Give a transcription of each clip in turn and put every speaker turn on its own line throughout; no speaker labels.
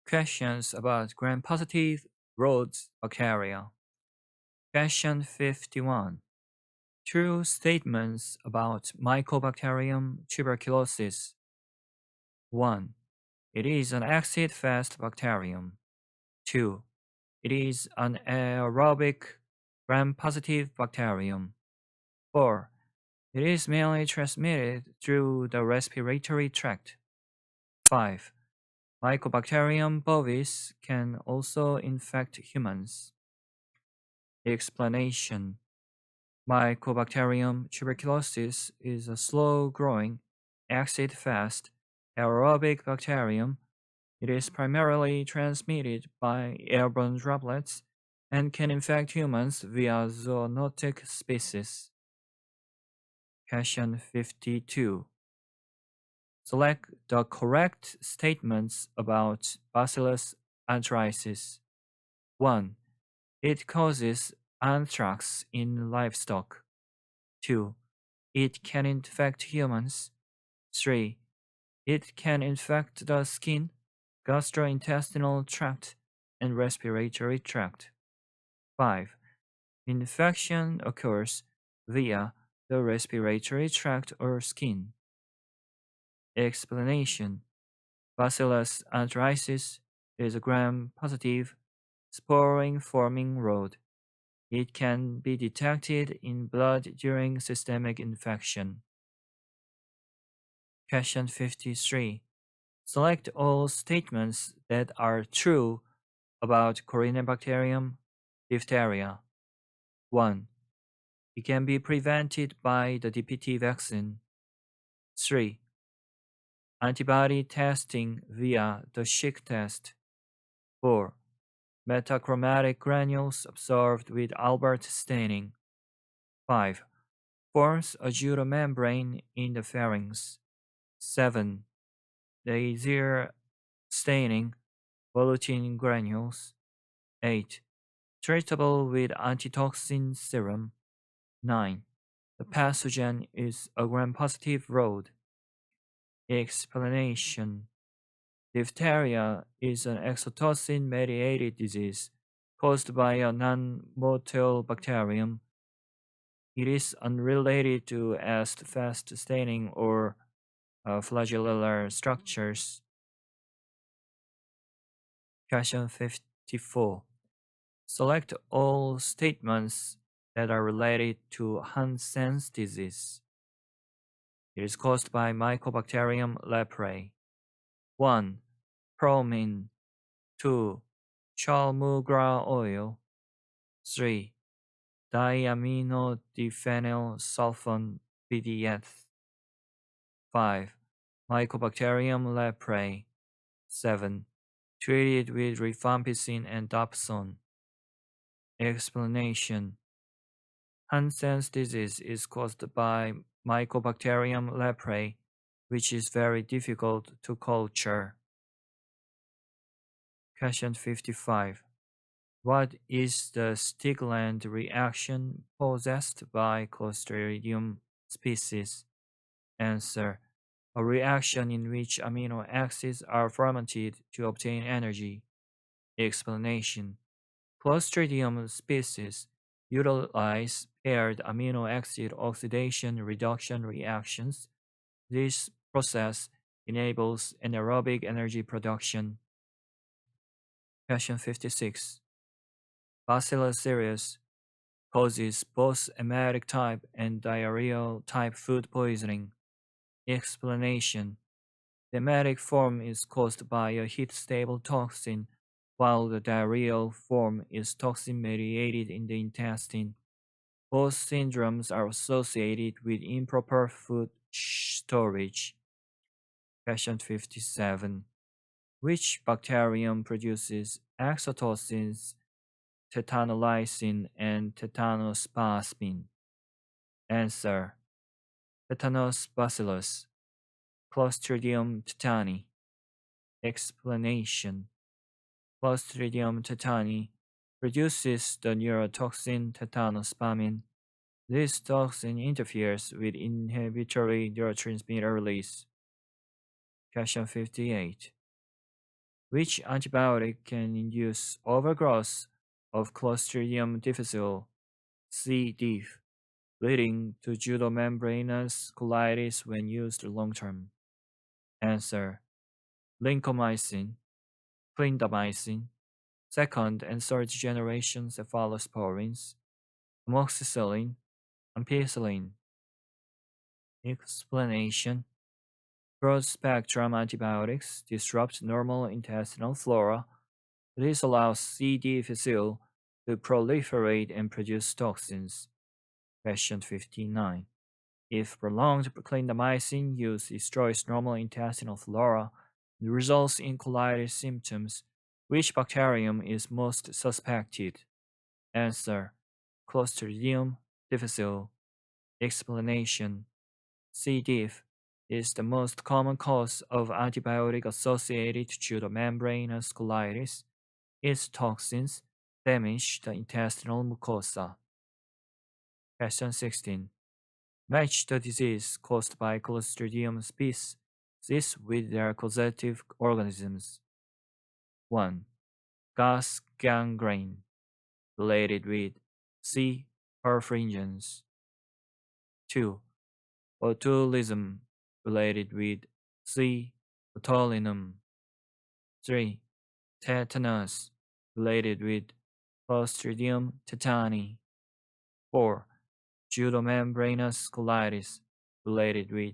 Questions about gram-positive Rhodes bacteria. Question 51. True statements about Mycobacterium tuberculosis. 1. It is an acid-fast bacterium. 2. It is an aerobic gram-positive bacterium. 4. It is mainly transmitted through the respiratory tract. 5. Mycobacterium bovis can also infect humans. Explanation: Mycobacterium tuberculosis is a slow-growing, acid-fast, aerobic bacterium. It is primarily transmitted by airborne droplets and can infect humans via zoonotic species. Question 52. Select the correct statements about Bacillus anthracis. 1. It causes anthrax in livestock. 2. It can infect humans. 3. It can infect the skin, gastrointestinal tract, and respiratory tract. 5. Infection occurs via the respiratory tract or skin. Explanation: Bacillus anthracis is a gram-positive, spore-forming rod. It can be detected in blood during systemic infection. Question 53. Select all statements that are true about Corynebacterium diphtheria. 1. It can be prevented by the DPT vaccine. 3. Antibody testing via the Schick test. 4. Metachromatic granules absorbed with Albert staining. 5. Forms a pseudomembrane in the pharynx. 7. Laser staining, volutin granules. 8. Treatable with antitoxin serum. 9. The pathogen is a gram-positive rod. Explanation: Diphtheria is an exotoxin-mediated disease caused by a non-motile bacterium. It is unrelated to acid-fast staining or flagellar structures. Question 54. Select all statements that are related to Hansen's disease. It is caused by Mycobacterium leprae. 1. Promin. 2. Chalmugra oil. 3. Diaminodiphenyl sulfone BDF. 5. Mycobacterium leprae. 7. Treated with rifampicin and dapsone. Explanation: Hansen's disease is caused by Mycobacterium leprae, which is very difficult to culture. Question 55. What is the Stigland reaction possessed by Clostridium species? Answer: a reaction in which amino acids are fermented to obtain energy. Explanation: Clostridium species utilize paired amino acid oxidation reduction reactions. This process enables anaerobic energy production. Question 56. Bacillus cereus causes both emetic type and diarrheal type food poisoning. Explanation: the emetic form is caused by a heat-stable toxin, while the diarrheal form is toxin-mediated in the intestine. Both syndromes are associated with improper food storage. Question 57. Which bacterium produces exotoxins, tetanolysin, and tetanospasmin? Answer: Tetanus bacillus. Clostridium tetani. Explanation: Clostridium tetani produces the neurotoxin tetanospasmin. This toxin interferes with inhibitory neurotransmitter release. Question 58. Which antibiotic can induce overgrowth of Clostridium difficile C. diff, leading to pseudomembranous colitis when used long term? Answer: lincomycin, clindamycin, second and third generation cephalosporins, amoxicillin, ampicillin. Explanation: broad spectrum antibiotics disrupt normal intestinal flora. This allows C. difficile to proliferate and produce toxins. Question 59. If prolonged clindamycin use destroys normal intestinal flora and results in colitis symptoms, which bacterium is most suspected? Answer: Clostridium difficile. Explanation: C. diff is the most common cause of antibiotic-associated pseudomembranous colitis. Its toxins damage the intestinal mucosa. Question 16. Match the disease caused by Clostridium species with their causative organisms. 1. Gas gangrene, related with C. perfringens. 2. Botulism, related with C. botulinum. 3. Tetanus, related with Clostridium tetani. 4. Pseudomembranous colitis, related with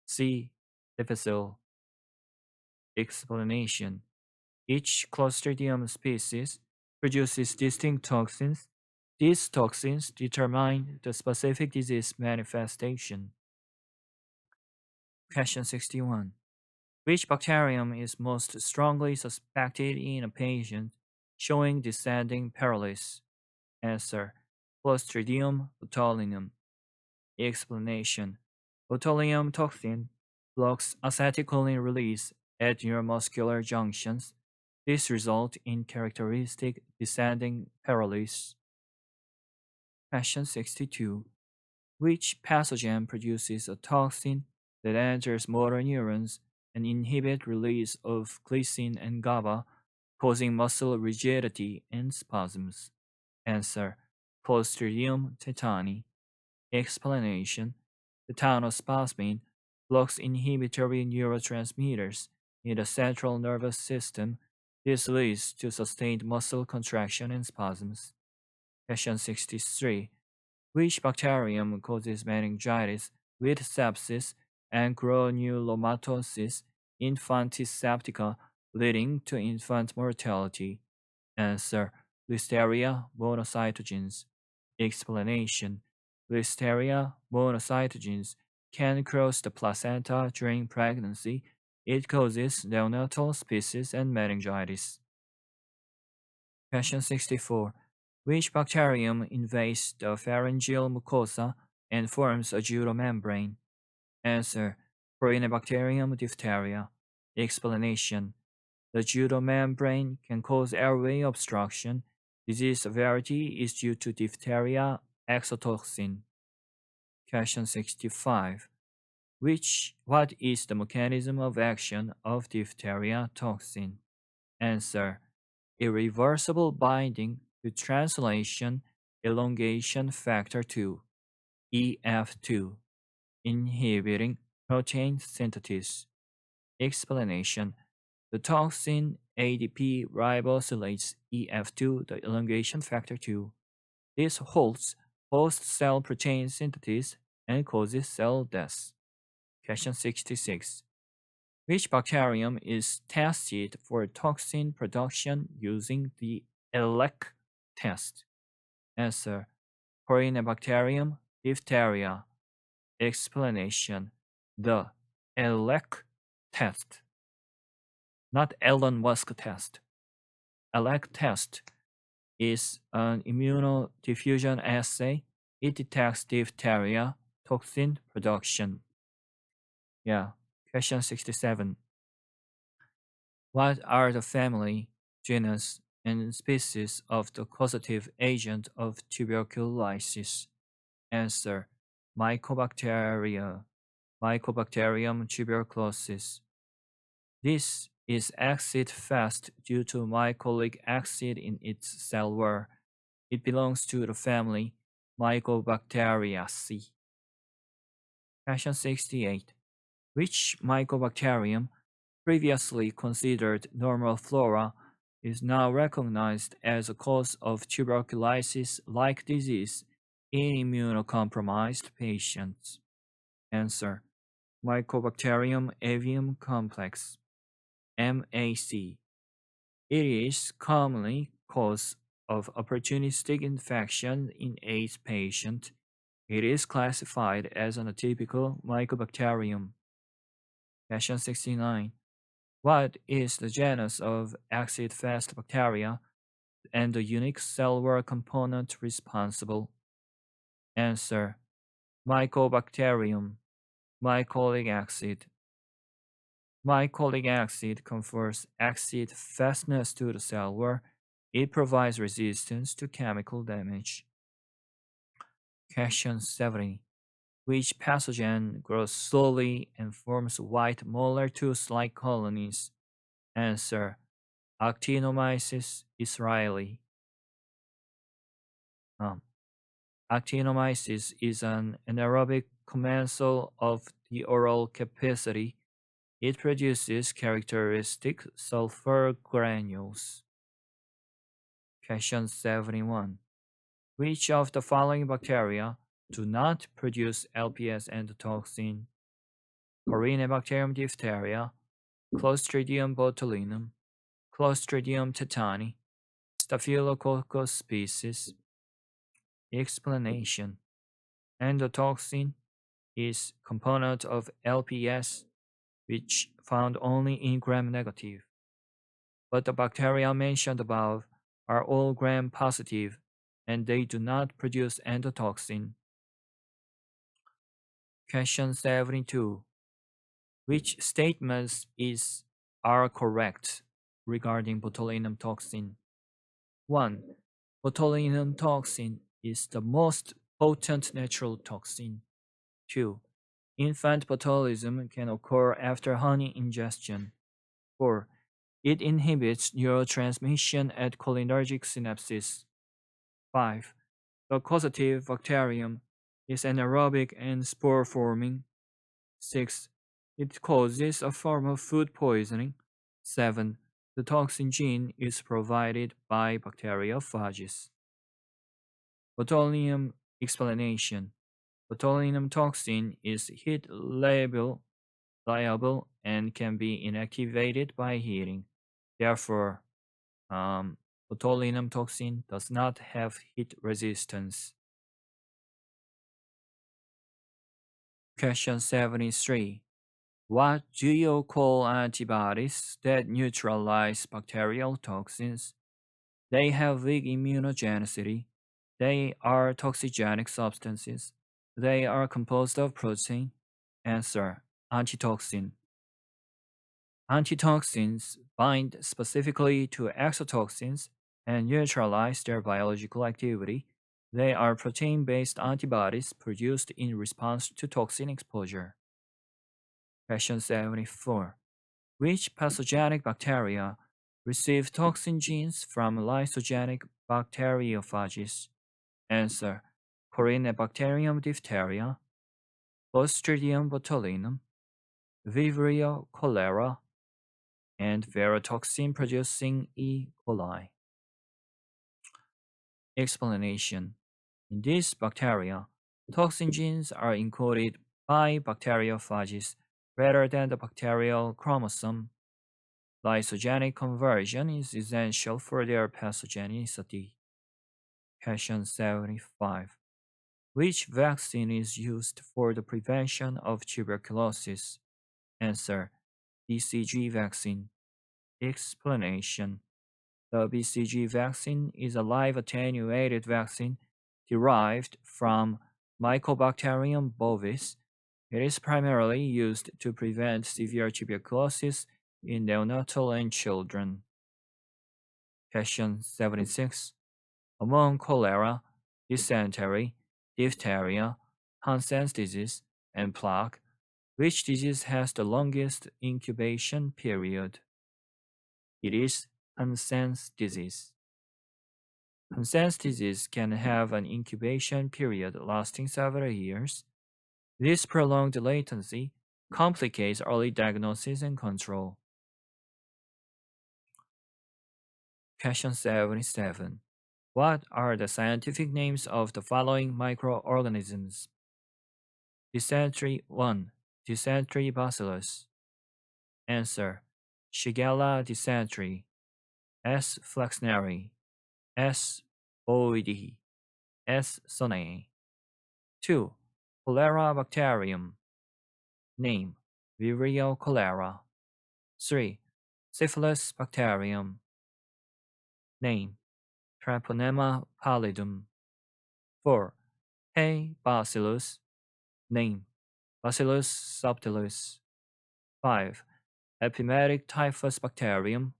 C. difficile. Explanation: each Clostridium species produces distinct toxins. These toxins determine the specific disease manifestation. Question 61. Which bacterium is most strongly suspected in a patient showing descending paralysis? Answer: Clostridium botulinum. Explanation: botulinum toxin blocks acetylcholine release at neuromuscular junctions. This results in characteristic descending paralysis. Question 62. Which pathogen produces a toxin that enters motor neurons and inhibits release of glycine and GABA, causing muscle rigidity and spasms? Answer: Clostridium tetani. Explanation: tetanospasmin blocks inhibitory neurotransmitters in the central nervous system. This leads to sustained muscle contraction and spasms. Question 63. Which bacterium causes meningitis with sepsis and granulomatosis infantiseptica, leading to infant mortality? Answer: Listeria monocytogenes. Explanation: Listeria monocytogenes can cross the placenta during pregnancy. It causes neonatal species and meningitis. Question 64. Which bacterium invades the pharyngeal mucosa and forms a pseudomembrane? Answer: Corynebacterium diphtheria. Explanation: the pseudomembrane can cause airway obstruction. Disease severity is due to diphtheria exotoxin. Question 65. What is the mechanism of action of diphtheria toxin? Answer: irreversible binding to translation elongation factor 2, EF2, inhibiting protein synthesis. Explanation: the toxin ADP ribosylates EF2, the elongation factor 2. This halts host cell protein synthesis and causes cell death. Question 66. Which bacterium is tested for toxin production using the ELEC test? Answer: Corynebacterium diphtheria. Explanation: the ELEC test, not Elon Musk test. ELEC test is an immunodiffusion assay. It detects diphtheria toxin production. Question 67. What are the family, genus, and species of the causative agent of tuberculosis? Answer: Mycobacteria. Mycobacterium tuberculosis. This is acid-fast due to mycolic acid in its cell wall. It belongs to the family Mycobacteriaceae. Question 68. Which mycobacterium, previously considered normal flora, is now recognized as a cause of tuberculosis-like disease in immunocompromised patients? Answer: Mycobacterium avium complex, MAC. It is commonly cause of opportunistic infection in AIDS patients. It is classified as an atypical mycobacterium. Question 69. What is the genus of acid-fast bacteria and the unique cell wall component responsible? Answer: Mycobacterium, mycolic acid. Mycolic acid confers acid fastness to the cell wall. It provides resistance to chemical damage. Question 70. Which pathogen grows slowly and forms white molar tooth-like colonies? Answer: Actinomyces israeli. Um, Actinomyces is an anaerobic commensal of the oral capacity. It produces characteristic sulfur granules. Question 71. Which of the following bacteria do not produce LPS endotoxin? Corynebacterium diphtheria, Clostridium botulinum, Clostridium tetani, Staphylococcus species. Explanation: endotoxin is component of LPS which found only in gram-negative, but the bacteria mentioned above are all gram-positive and they do not produce endotoxin. Question 72. Which statements are correct regarding botulinum toxin? 1. Botulinum toxin is the most potent natural toxin. 2. Infant botulism can occur after honey ingestion. 4. It inhibits neurotransmission at cholinergic synapses. 5. The causative bacterium is anaerobic and spore-forming. 6. It causes a form of food poisoning. 7. The toxin gene is provided by bacteriophages. Botulinum explanation: botulinum toxin is heat liable and can be inactivated by heating. Therefore, botulinum toxin does not have heat resistance. Question 73. What do you call antibodies that neutralize bacterial toxins? They have weak immunogenicity. They are toxigenic substances. They are composed of protein. Answer: antitoxin. Antitoxins bind specifically to exotoxins and neutralize their biological activity. They are protein-based antibodies produced in response to toxin exposure. Question 74. Which pathogenic bacteria receive toxin genes from lysogenic bacteriophages? Answer: Corynebacterium diphtheria, Clostridium botulinum, Vibrio cholera, and verotoxin-producing E. coli. Explanation: in these bacteria, toxin genes are encoded by bacteriophages rather than the bacterial chromosome. Lysogenic conversion is essential for their pathogenicity. Question 75. Which vaccine is used for the prevention of tuberculosis? Answer: BCG vaccine. Explanation: the BCG vaccine is a live attenuated vaccine derived from Mycobacterium bovis. It is primarily used to prevent severe tuberculosis in neonatal and children. Question 76. Among cholera, dysentery, diphtheria, Hansen's disease, and plague, which disease has the longest incubation period? It is Hansen's disease. Hansen's disease can have an incubation period lasting several years. This prolonged latency complicates early diagnosis and control. Question 77. What are the scientific names of the following microorganisms? Dysentery 1. Dysentery bacillus. Answer. Shigella dysentery. S. flexneri. S. bovidii. S. sonei. 2. Cholera bacterium. Name. Vibrio cholera. 3. Syphilis bacterium. Name. Treponema pallidum. 4. Hay bacillus. Name. Bacillus subtilis. 5. Epimetic typhus bacterium.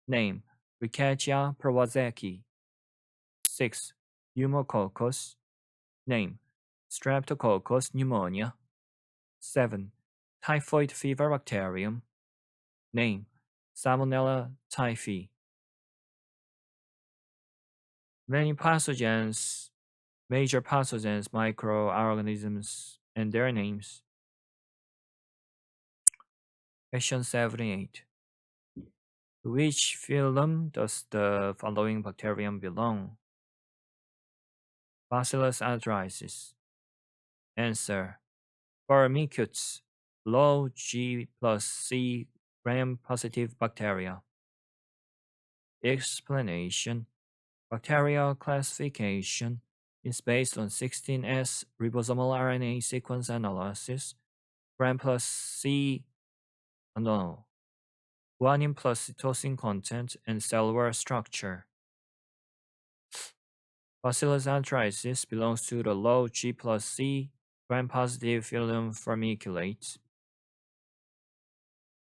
Name. Rickettsia prowazekii. 6. Pneumococcus. Name. Streptococcus pneumonia. 7. Typhoid fever bacterium. Name. Salmonella typhi. Many pathogens, major pathogens, microorganisms, and their names. Question 78. To which phylum does the following bacterium belong? Bacillus anthracis. Answer. Firmicutes, low G plus C gram-positive bacteria. Explanation. Bacterial classification is based on 16S ribosomal RNA sequence analysis, gram plus C, guanine plus cytosine content, and cellular structure. Bacillus anthracis belongs to the low G plus C gram-positive phylum Firmiculates.